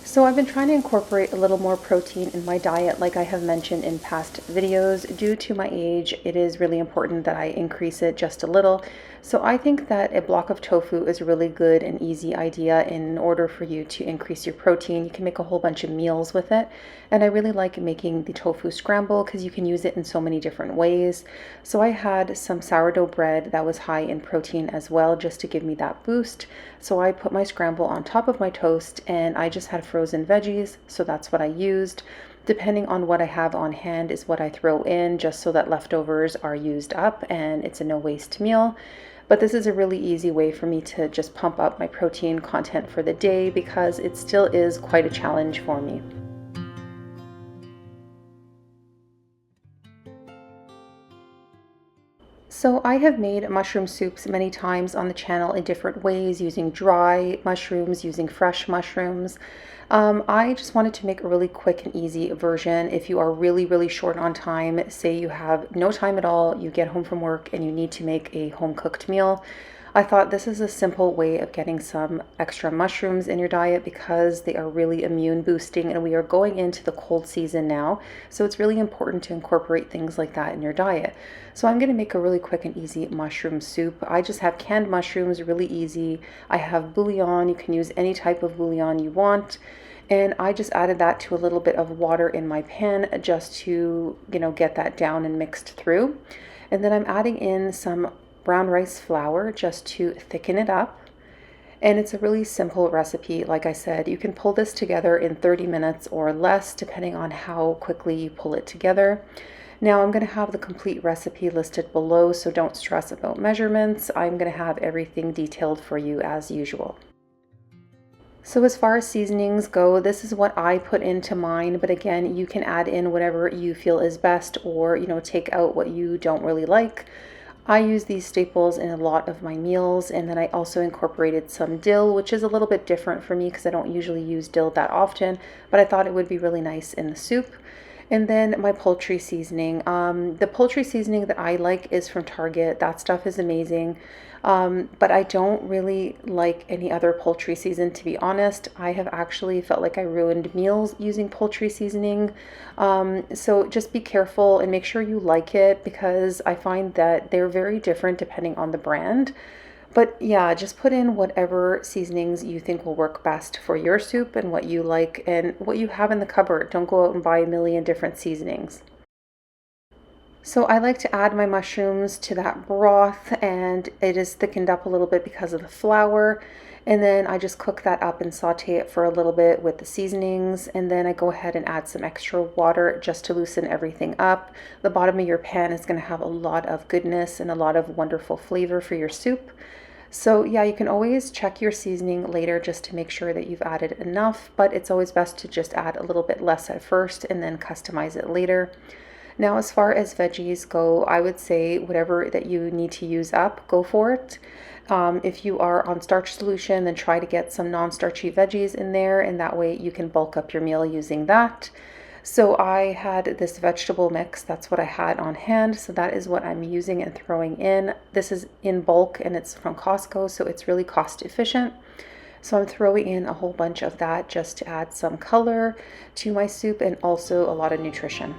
So I've been trying to incorporate a little more protein in my diet, like I have mentioned in past videos. Due to my age, it is really important that I increase it just a little. So I think that a block of tofu is a really good and easy idea in order for you to increase your protein. You can make a whole bunch of meals with it. And I really like making the tofu scramble because you can use it in so many different ways. So I had some sourdough bread that was high in protein as well, just to give me that boost. So I put my scramble on top of my toast and I just had frozen veggies, so that's what I used. Depending on what I have on hand is what I throw in, just so that leftovers are used up and it's a no waste meal. But this is a really easy way for me to just pump up my protein content for the day because it still is quite a challenge for me. So I have made mushroom soups many times on the channel in different ways, using dry mushrooms, using fresh mushrooms. I just wanted to make a really quick and easy version. If you are really, really short on time, say you have no time at all, you get home from work and you need to make a home cooked meal, I thought this is a simple way of getting some extra mushrooms in your diet because they are really immune boosting and we are going into the cold season now. So it's really important to incorporate things like that in your diet. So I'm going to make a really quick and easy mushroom soup. I just have canned mushrooms, really easy. I have bouillon. You can use any type of bouillon you want. And I just added that to a little bit of water in my pan just to, get that down and mixed through. And then I'm adding in some brown rice flour just to thicken it up. And it's a really simple recipe. Like I said, you can pull this together in 30 minutes or less, depending on how quickly you pull it together. Now I'm going to have the complete recipe listed below, so don't stress about measurements. I'm going to have everything detailed for you as usual. So as far as seasonings go, this is what I put into mine, but again, you can add in whatever you feel is best or, take out what you don't really like. I use these staples in a lot of my meals, and then I also incorporated some dill, which is a little bit different for me because I don't usually use dill that often, but I thought it would be really nice in the soup. And then my poultry seasoning. The poultry seasoning that I like is from Target. That stuff is amazing. But I don't really like any other poultry season, to be honest. I have actually felt like I ruined meals using poultry seasoning. So just be careful and make sure you like it because I find that they're very different depending on the brand. But yeah, just put in whatever seasonings you think will work best for your soup and what you like and what you have in the cupboard. Don't go out and buy a million different seasonings. So I like to add my mushrooms to that broth and it is thickened up a little bit because of the flour. And then I just cook that up and saute it for a little bit with the seasonings. And then I go ahead and add some extra water just to loosen everything up. The bottom of your pan is going to have a lot of goodness and a lot of wonderful flavor for your soup. So yeah, you can always check your seasoning later just to make sure that you've added enough, but it's always best to just add a little bit less at first and then customize it later. Now, as far as veggies go, I would say whatever that you need to use up, go for it. If you are on starch solution, then try to get some non-starchy veggies in there, and that way you can bulk up your meal using that. So I had this vegetable mix, that's what I had on hand, so that is what I'm using and throwing in. This is in bulk and it's from Costco, so it's really cost efficient. So I'm throwing in a whole bunch of that just to add some color to my soup and also a lot of nutrition.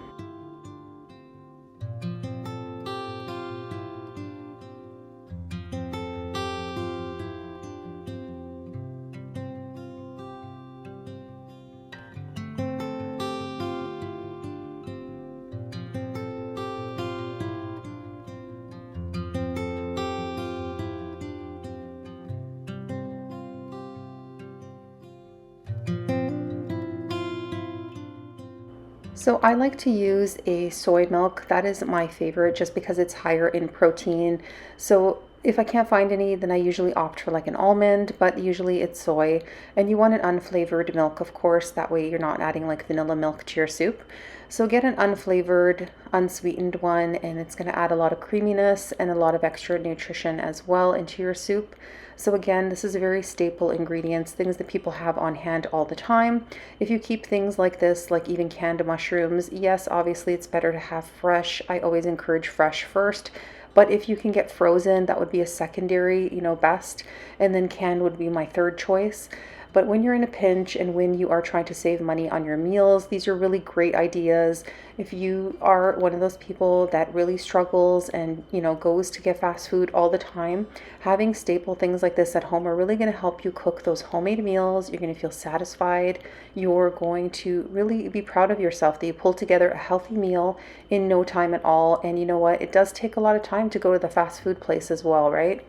So I like to use a soy milk. That is my favorite just because it's higher in protein. So if I can't find any, then I usually opt for like an almond, but usually it's soy. And you want an unflavored milk, of course. That way you're not adding like vanilla milk to your soup. So get an unflavored, unsweetened one, and it's going to add a lot of creaminess and a lot of extra nutrition as well into your soup. So again, this is a very staple ingredients, things that people have on hand all the time. If you keep things like this, like even canned mushrooms, yes, obviously it's better to have fresh. I always encourage fresh first. But if you can get frozen, that would be a secondary, best. And then canned would be my third choice. But when you're in a pinch and when you are trying to save money on your meals, these are really great ideas. If you are one of those people that really struggles and, goes to get fast food all the time, having staple things like this at home are really going to help you cook those homemade meals. You're going to feel satisfied. You're going to really be proud of yourself that you pulled together a healthy meal in no time at all. And you know what? It does take a lot of time to go to the fast food place as well, right?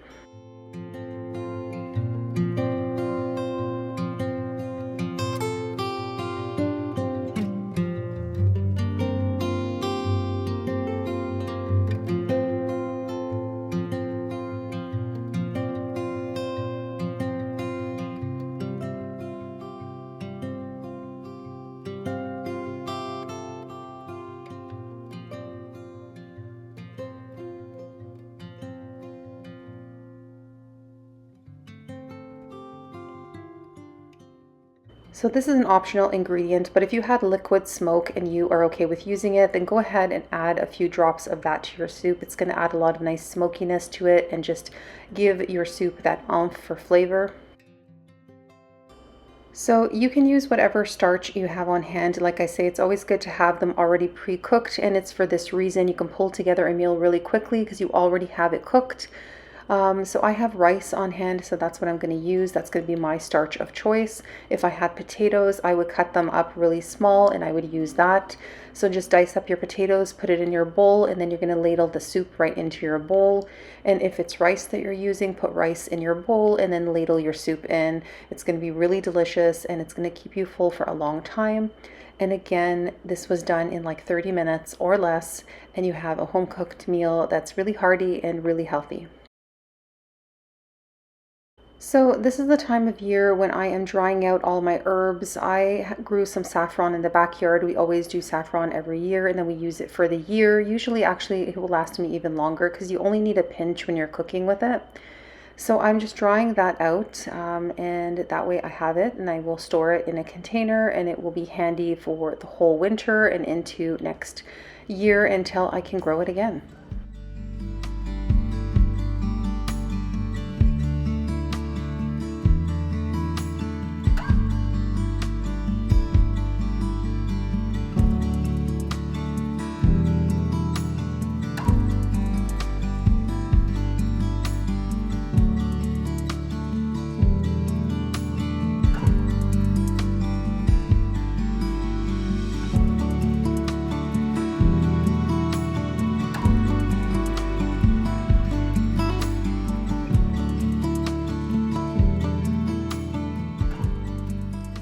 So this is an optional ingredient, but if you had liquid smoke and you are okay with using it, then go ahead and add a few drops of that to your soup. It's going to add a lot of nice smokiness to it and just give your soup that oomph for flavor. So you can use whatever starch you have on hand. Like I say, it's always good to have them already pre-cooked, and it's for this reason. You can pull together a meal really quickly because you already have it cooked. So I have rice on hand, so that's what I'm going to use. That's going to be my starch of choice. If I had potatoes, I would cut them up really small and I would use that. So just dice up your potatoes, put it in your bowl, and then you're going to ladle the soup right into your bowl. And if it's rice that you're using, put rice in your bowl and then ladle your soup in. It's going to be really delicious and it's going to keep you full for a long time. And again, this was done in like 30 minutes or less, and you have a home cooked meal that's really hearty and really healthy. So this is the time of year when I am drying out all my herbs. I grew some saffron in the backyard. We always do saffron every year and then we use it for the year. Usually actually it will last me even longer because you only need a pinch when you're cooking with it. So I'm just drying that out and that way I have it and I will store it in a container and it will be handy for the whole winter and into next year until I can grow it again.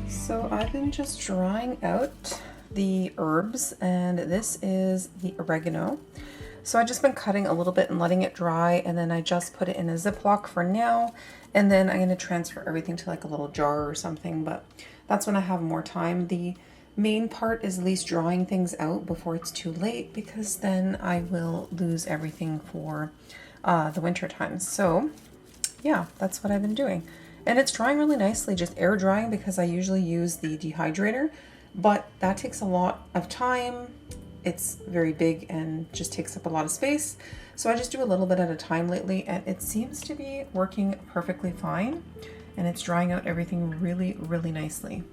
So I've been just drying out the herbs, and this is the oregano. So I've just been cutting a little bit and letting it dry, and then I just put it in a Ziploc for now, and then I'm going to transfer everything to like a little jar or something, but that's when I have more time. The main part is at least drying things out before it's too late, because then I will lose everything for the winter time. So yeah, that's what I've been doing. And it's drying really nicely, just air drying, because I usually use the dehydrator, but that takes a lot of time. It's very big and just takes up a lot of space. So I just do a little bit at a time lately, and it seems to be working perfectly fine. And it's drying out everything really, really nicely.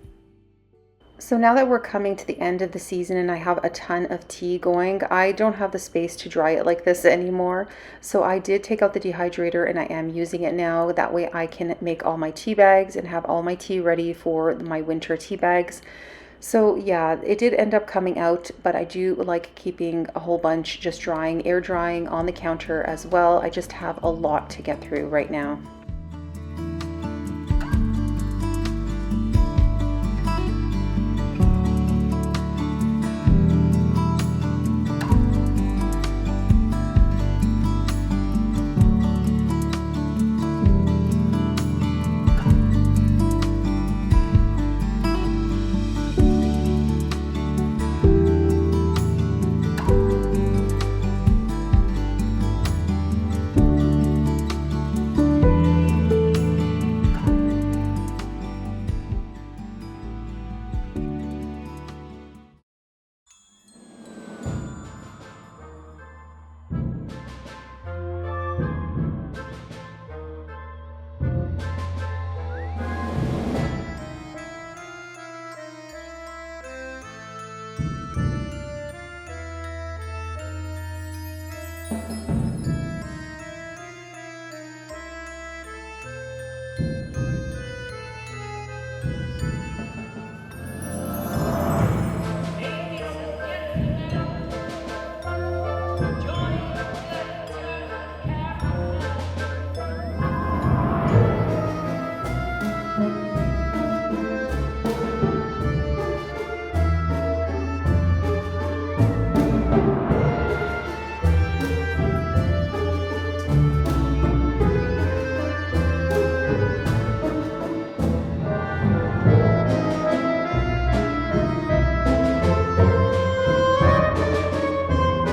So now that we're coming to the end of the season and I have a ton of tea going, I don't have the space to dry it like this anymore. So I did take out the dehydrator and I am using it now. That way I can make all my tea bags and have all my tea ready for my winter tea bags. So yeah, it did end up coming out, but I do like keeping a whole bunch just drying, air drying on the counter as well. I just have a lot to get through right now.